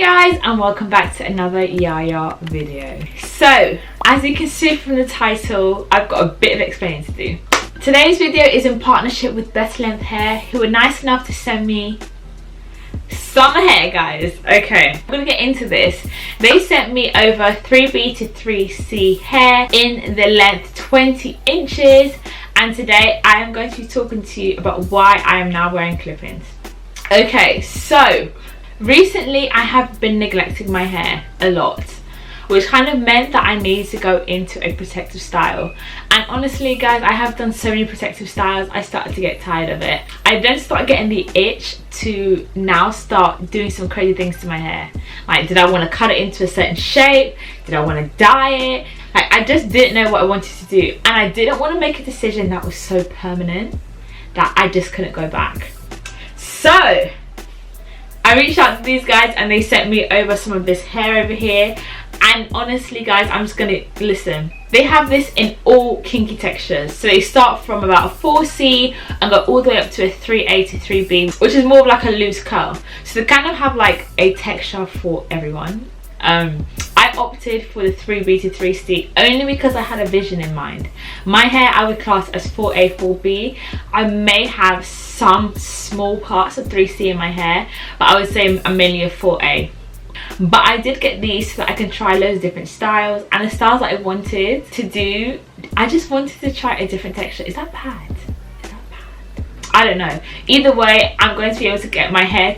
guys, and welcome back to another Yaa Yaa video. So as you can see from the title, I've got a bit of explaining to do. Today's video is in partnership with Betterlength hair, who were nice enough to send me some hair, guys. Okay, I'm gonna get into this. They sent me over 3B to 3C hair in the length 20 inches, and today I am going to be talking to you about why I am now wearing clip-ins. Okay, so recently I have been neglecting my hair a lot, which kind of meant that I needed to go into a protective style. And honestly guys, I have done so many protective styles, I started to get tired of it. I then started getting the itch to now start doing some crazy things to my hair. Like, did I want to cut it into a certain shape? Did I want to dye it? Like, I just didn't know what I wanted to do, and I didn't want to make a decision that was so permanent that I just couldn't go back. So I reached out to these guys and they sent me over some of this hair over here. And honestly guys, I'm just gonna listen. They have this in all kinky textures. So they start from about a 4C and go all the way up to a 3A to 3B, which is more of like a loose curl. So they kind of have like a texture for everyone. I opted for the 3B to 3C only because I had a vision in mind. My hair I would class as 4A, 4B. I may have some small parts of 3C in my hair, but I would say I'm mainly a 4A. But I did get these so that I can try loads of different styles, and the styles that I wanted to do, I just wanted to try a different texture. Is that bad? Is that bad? I don't know. Either way, I'm going to be able to get my hair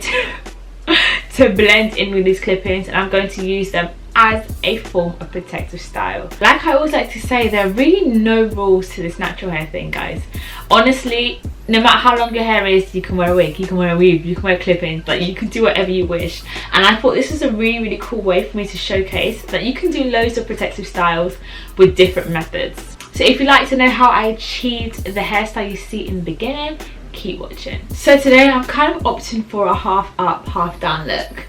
to blend in with these clip-ins, and I'm going to use them as a form of protective style. Like I always like to say, there are really no rules to this natural hair thing, guys. Honestly, no matter how long your hair is, you can wear a wig, you can wear a weave, you can wear clip-ins, like you can do whatever you wish. And I thought this was a really cool way for me to showcase that you can do loads of protective styles with different methods. So if you'd like to know how I achieved the hairstyle you see in the beginning, keep watching. So today I'm kind of opting for a half up, half down look.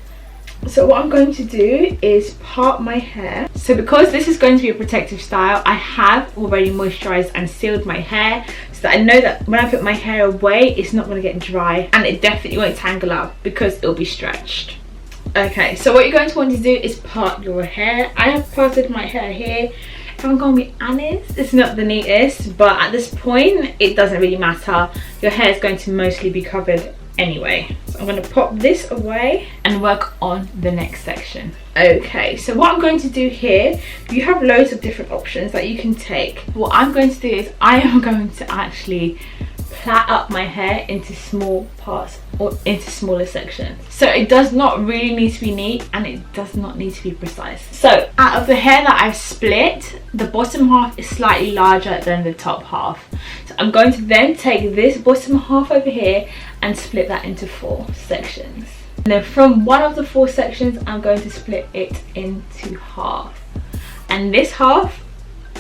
So what I'm going to do is part my hair. So because this is going to be a protective style, I have already moisturized and sealed my hair so that I know that when I put my hair away, it's not going to get dry, and it definitely won't tangle up because it'll be stretched. Okay, so what you're going to want to do is part your hair. I have parted my hair here. If I'm going to be honest, it's not the neatest, but at this point it doesn't really matter. Your hair is going to mostly be covered anyway. So I'm going to pop this away and work on the next section. Okay, so what I'm going to do here, you have loads of different options that you can take. What I'm going to do is I am going to actually plait up my hair into small parts or into smaller sections. So it does not really need to be neat, and it does not need to be precise. So out of the hair that I've split, the bottom half is slightly larger than the top half. So I'm going to then take this bottom half over here and split that into 4 sections. And then from one of the 4 sections, I'm going to split it into half. And this half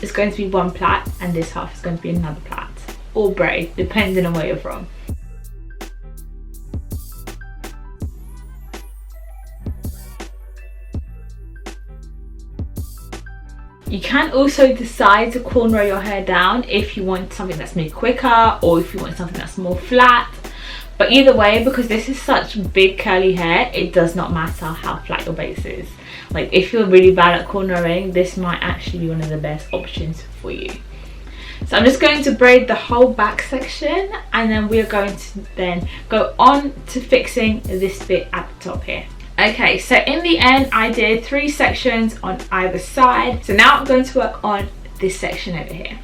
is going to be one plait, and this half is going to be another plait. Or braid, depending on where you're from. You can also decide to cornrow your hair down if you want something that's maybe quicker, or if you want something that's more flat. But either way, because this is such big curly hair, it does not matter how flat your base is. Like, if you're really bad at cornrowing, this might actually be one of the best options for you. So I'm just going to braid the whole back section, and then we're going to then go on to fixing this bit at the top here. Okay, so in the end I did 3 sections on either side. So now I'm going to work on this section over here.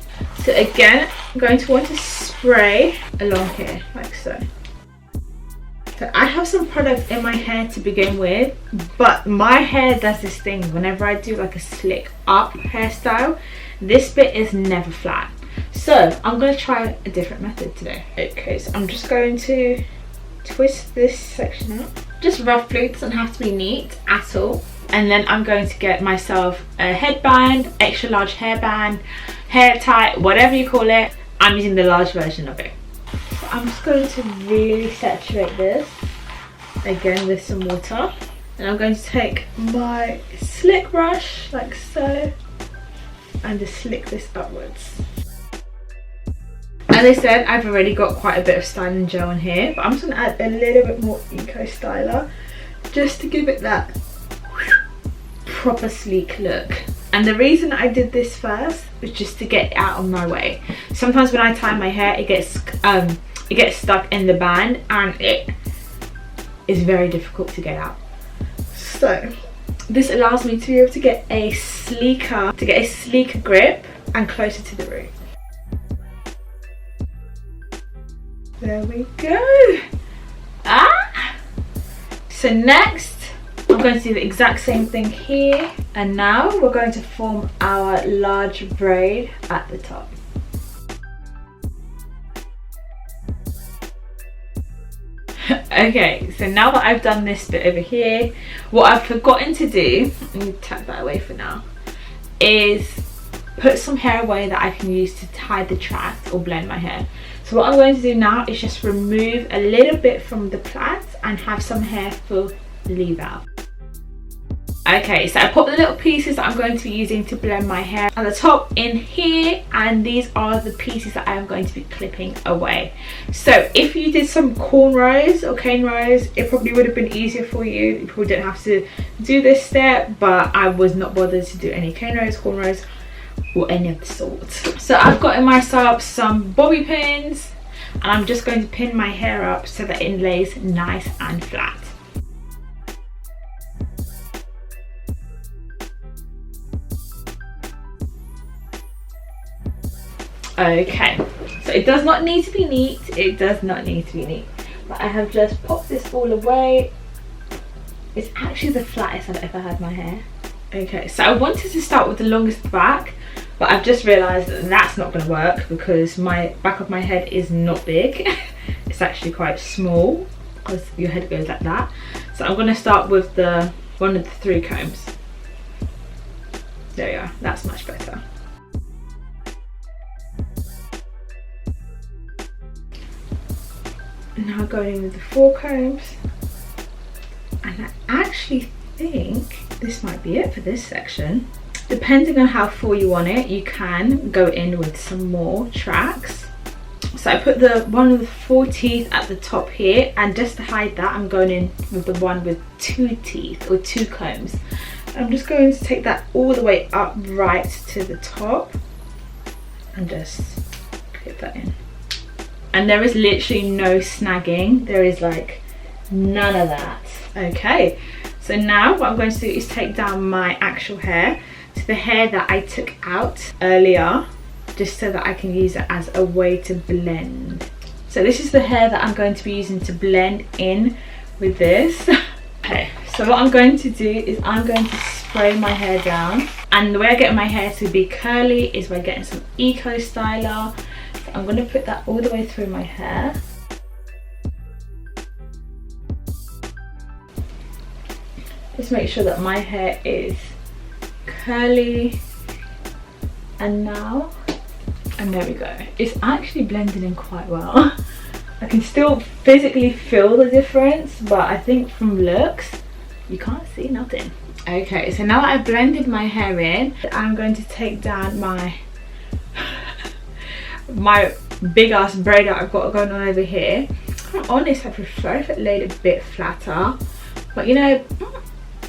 So again, I'm going to want to spray along here like so. So I have some product in my hair to begin with, but my hair does this thing whenever I do like a slick up hairstyle, this bit is never flat. So I'm going to try a different method today. Okay, so I'm just going to twist this section up. Just roughly, it doesn't have to be neat at all. And then I'm going to get myself a headband, extra large hairband, hair tie, whatever you call it. I'm using the large version of it. So I'm just going to really saturate this again with some water. And I'm going to take my slick brush like so and just slick this upwards. As I said, I've already got quite a bit of styling gel in here, but I'm just going to add a little bit more eco styler just to give it that proper sleek look. And the reason I did this first was just to get it out of my way. Sometimes when I tie my hair, it gets stuck in the band and it is very difficult to get out. So this allows me to be able to get a sleeker grip and closer to the root. There we go. So next I'm going to do the exact same thing here, and now we're going to form our large braid at the top. Okay, so now that I've done this bit over here, what I've forgotten to do, let me tuck that away for now, is put some hair away that I can use to tie the tract or blend my hair. So what I'm going to do now is just remove a little bit from the plait and have some hair for leave out. Okay, so I put the little pieces that I'm going to be using to blend my hair at the top in here, and these are the pieces that I am going to be clipping away. So if you did some cornrows or cane rows, it probably would have been easier for you. You probably didn't have to do this step, but I was not bothered to do any cane rows, cornrows, or any of the sort. So I've got in myself some bobby pins, and I'm just going to pin my hair up so that it lays nice and flat. Okay, so it does not need to be neat, but I have just popped this all away. It's actually the flattest I've ever had my hair. Okay, so I wanted to start with the longest back, but I've just realised that that's not going to work because my back of my head is not big. It's actually quite small because your head goes like that. So I'm going to start with one of the 3 combs. There we are, that's much better. Now going in with the 4 combs, and I actually think this might be it for this section. Depending on how full you want it, you can go in with some more tracks. So I put one of the 4 teeth at the top here, and just to hide that I'm going in with the one with 2 teeth or 2 combs. I'm just going to take that all the way up right to the top and just clip that in. And there is literally no snagging, there is like none of that. Okay, so now what I'm going to do is take down my actual hair to the hair that I took out earlier, just so that I can use it as a way to blend. So this is the hair that I'm going to be using to blend in with this. Okay, so what I'm going to do is I'm going to spray my hair down, and the way I get my hair to be curly is by getting some Eco Styler. I'm going to put that all the way through my hair. Just make sure that my hair is curly. And there we go. It's actually blended in quite well. I can still physically feel the difference, but I think from looks, you can't see nothing. Okay, so now that I've blended my hair in, I'm going to take down my big ass braid that I've got going on over here. If I'm honest, I prefer if it laid a bit flatter, but you know,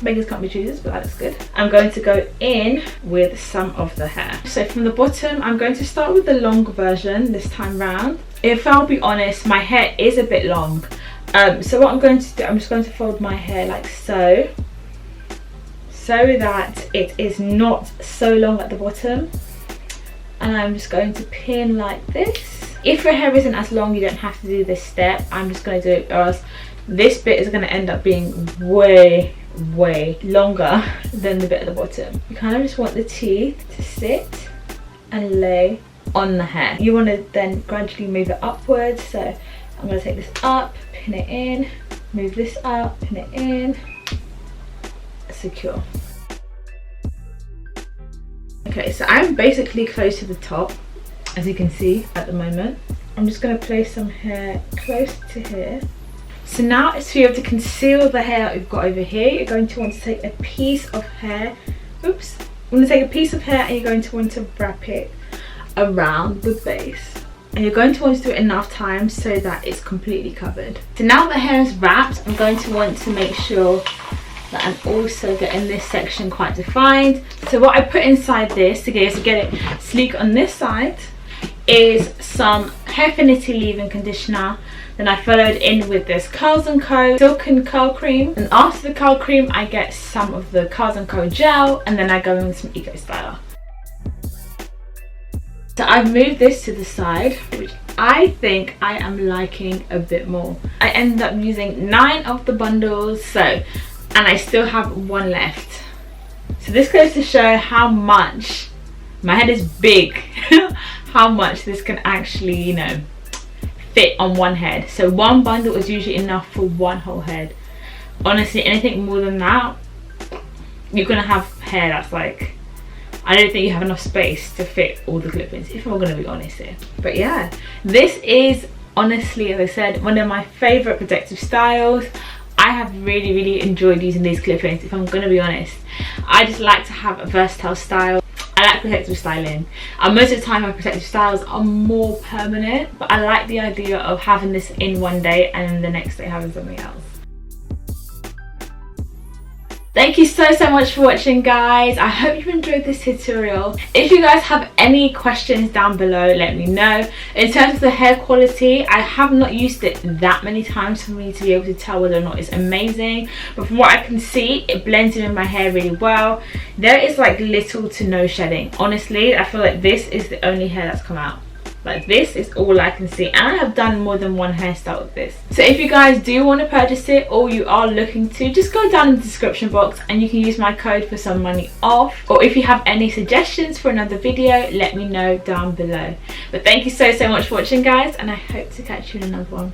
beggars can't be choosers, but that looks good. I'm going to go in with some of the hair. So from the bottom, I'm going to start with the long version this time round. If I'll be honest, my hair is a bit long. So what I'm going to do, I'm just going to fold my hair like so that it is not so long at the bottom. And I'm just going to pin like this. If your hair isn't as long, you don't have to do this step. I'm just going to do it, or else this bit is going to end up being way longer than the bit at the bottom. You kind of just want the teeth to sit and lay on the hair. You want to then gradually move it upwards. So I'm going to take this up, pin it in, move this up, pin it in, secure. Okay, so I'm basically close to the top, as you can see at the moment. I'm just going to place some hair close to here. So now it's to be able to conceal the hair that we've got over here. You're going to want to take a piece of hair, oops, I'm going to take a piece of hair and you're going to want to wrap it around the base. And you're going to want to do it enough times so that it's completely covered. So now the hair is wrapped, I'm going to want to make sure and also getting this section quite defined. So what I put inside this to get it sleek on this side is some Hair Affinity leave-in conditioner. Then I followed in with this Curls & Co Silken Curl Cream, and after the curl cream I get some of the Curls & Co gel, and then I go in with some Eco Styler. So I've moved this to the side, which I think I am liking a bit more. I ended up using 9 of the bundles, and I still have 1 left. So this goes to show how much, my head is big, how much this can actually, you know, fit on one head. So 1 bundle is usually enough for 1 whole head. Honestly, anything more than that, you're gonna have hair that's like, I don't think you have enough space to fit all the clip-ins, if I'm gonna be honest here. But yeah, this is honestly, as I said, one of my favorite protective styles. I have really enjoyed using these clip-ins, if I'm gonna be honest. I just like to have a versatile style. I like protective styling, and most of the time my protective styles are more permanent, but I like the idea of having this in one day and the next day having something else. Thank you so much for watching, guys. I hope you enjoyed this tutorial. If you guys have any questions down below, let me know. In terms of the hair quality, I have not used it that many times for me to be able to tell whether or not it's amazing, but from what I can see, it blends in with my hair really well. There is like little to no shedding. Honestly, I feel like this is the only hair that's come out. Like, this is all I can see, and I have done more than 1 hairstyle with this. So if you guys do want to purchase it, or you are looking to, just go down in the description box and you can use my code for some money off. Or if you have any suggestions for another video, let me know down below. But thank you so much for watching, guys, and I hope to catch you in another one.